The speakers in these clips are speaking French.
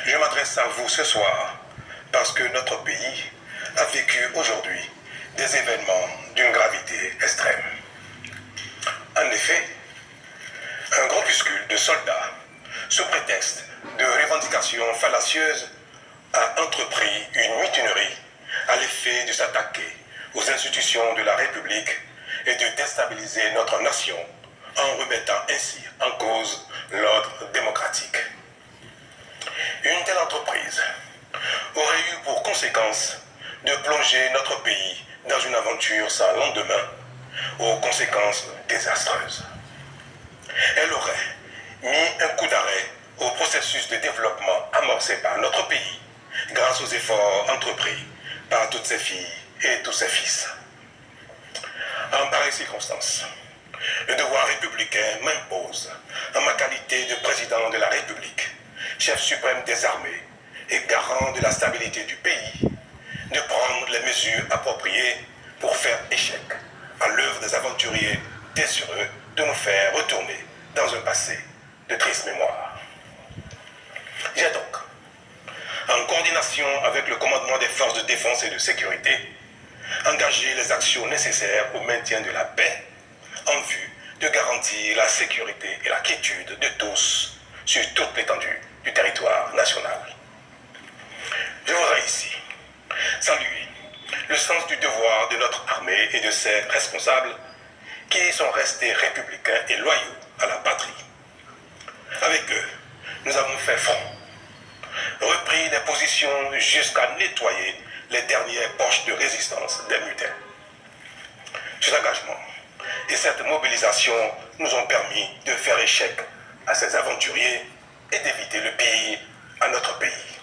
Je m'adresse à vous ce soir parce que notre pays a vécu aujourd'hui des événements d'une gravité extrême. En effet, un groupuscule de soldats, sous prétexte de revendications fallacieuses, a entrepris une mutinerie à l'effet de s'attaquer aux institutions de la République et de déstabiliser notre nation en remettant ainsi en cause l'ordre démocratique. Une telle entreprise aurait eu pour conséquence de plonger notre pays dans une aventure sans lendemain, aux conséquences désastreuses. Elle aurait mis un coup d'arrêt au processus de développement amorcé par notre pays grâce aux efforts entrepris par toutes ses filles et tous ses fils. En pareille circonstance, le devoir républicain m'impose, en ma qualité de président de la République, chef suprême des armées et garant de la stabilité du pays, de prendre les mesures appropriées pour faire échec à l'œuvre des aventuriers désireux de nous faire retourner dans un passé de triste mémoire. J'ai donc, en coordination avec le commandement des forces de défense et de sécurité, engagé les actions nécessaires au maintien de la paix en vue de garantir la sécurité et la quiétude de tous sur toute l'étendue du territoire national. Je voudrais ici saluer le sens du devoir de notre armée et de ses responsables qui sont restés républicains et loyaux à la patrie. Avec eux, nous avons fait front, repris des positions jusqu'à nettoyer les dernières poches de résistance des mutins. Cet engagement et cette mobilisation nous ont permis de faire échec à ces aventuriers et d'éviter le pire à notre pays.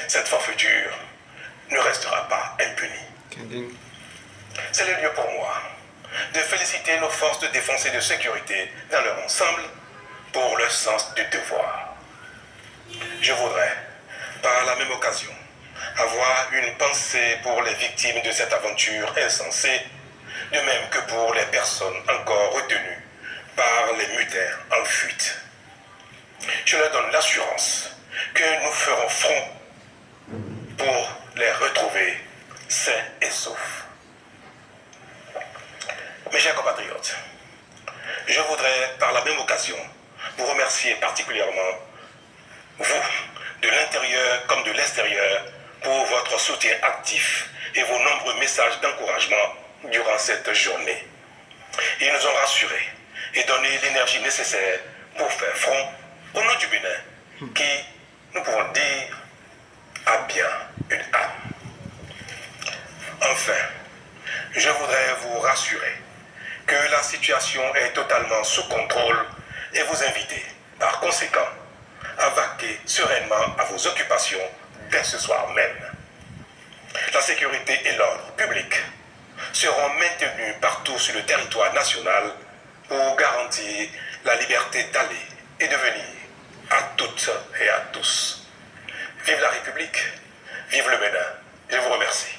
Cette forfaiture ne restera pas impunie. C'est le lieu pour moi de féliciter nos forces de défense et de sécurité dans leur ensemble pour leur sens du devoir. Je voudrais, par la même occasion, avoir une pensée pour les victimes de cette aventure insensée, de même que pour les personnes encore retenues par les mutins en fuite. Je leur donne l'assurance que nous ferons front pour les retrouver sains et saufs. Mes chers compatriotes, je voudrais par la même occasion vous remercier particulièrement, vous, de l'intérieur comme de l'extérieur, pour votre soutien actif et vos nombreux messages d'encouragement durant cette journée. Ils nous ont rassurés et donné l'énergie nécessaire pour faire front au nom du Bénin, qui, nous pouvons dire, a bien une âme. Enfin, je voudrais vous rassurer que la situation est totalement sous contrôle et vous inviter, par conséquent, à vaquer sereinement à vos occupations dès ce soir même. La sécurité et l'ordre public seront maintenus partout sur le territoire national pour garantir la liberté d'aller et de venir à toutes et à tous. Vive la République, vive le Bénin. Je vous remercie.